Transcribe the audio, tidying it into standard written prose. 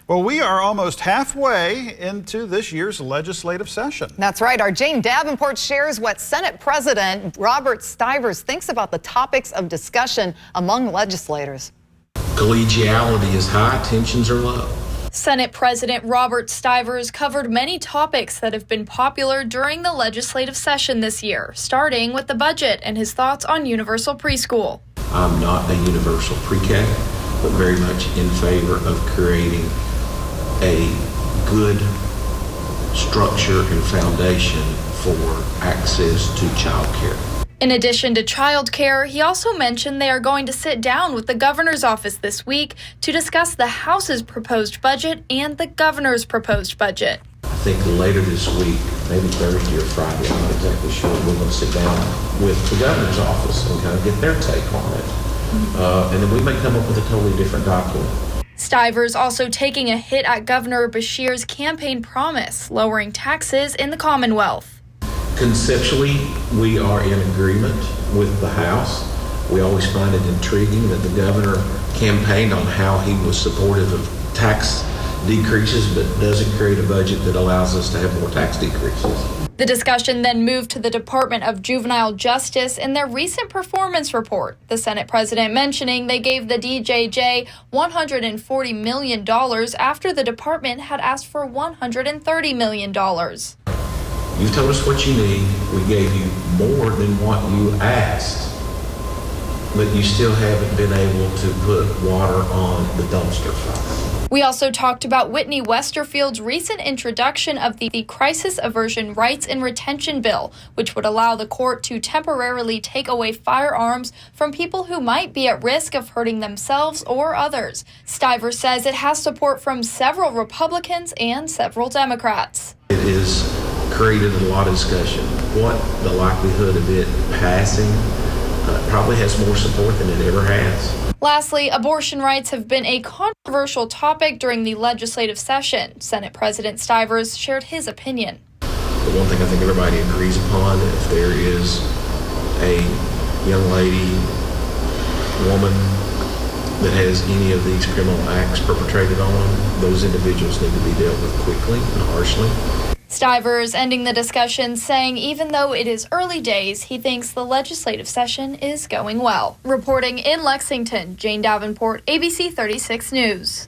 Well, we are almost halfway into this year's legislative session. That's right. Our Jane Davenport shares what Senate President Robert-Stivers thinks about the topics of discussion among legislators. Collegiality is high, tensions are low. Senate President Robert-Stivers covered many topics that have been popular during the legislative session this year, starting with the budget and his thoughts on universal preschool. I'm not a universal pre-K, but very much in favor of creating a good structure and foundation for access to child care. In addition to child care, he also mentioned they are going to sit down with the governor's office this week to discuss the House's proposed budget and the governor's proposed budget. I think later this week, maybe Thursday or Friday, I'm not exactly sure, we're going to sit down with the governor's office and kind of get their take on it. And then we may come up with a totally different document. Stivers also taking a hit at Governor Beshear's campaign promise, lowering taxes in the Commonwealth. Conceptually, we are in agreement with the House. We always find it intriguing that the governor campaigned on how he was supportive of tax decreases, but doesn't create a budget that allows us to have more tax decreases. The discussion then moved to the Department of Juvenile Justice in their recent performance report. The Senate president mentioning they gave the DJJ $140 million after the department had asked for $130 million. You told us what you need. We gave you more than what you asked, but you still haven't been able to put water on the dumpster fire. We also talked about Whitney Westerfield's recent introduction of the Crisis Aversion Rights and Retention Bill, which would allow the court to temporarily take away firearms from people who might be at risk of hurting themselves or others. Stivers says it has support from several Republicans and several Democrats. It has created a lot of discussion. What the likelihood of it passing probably has more support than it ever has. Lastly, abortion rights have been a controversial topic during the legislative session. Senate President Stivers shared his opinion. The one thing I think everybody agrees upon, if there is a young lady, woman, that has any of these criminal acts perpetrated on them, those individuals need to be dealt with quickly and harshly. Stivers ending the discussion saying even though it is early days, he thinks the legislative session is going well. Reporting in Lexington, Jane Davenport, ABC 36 News.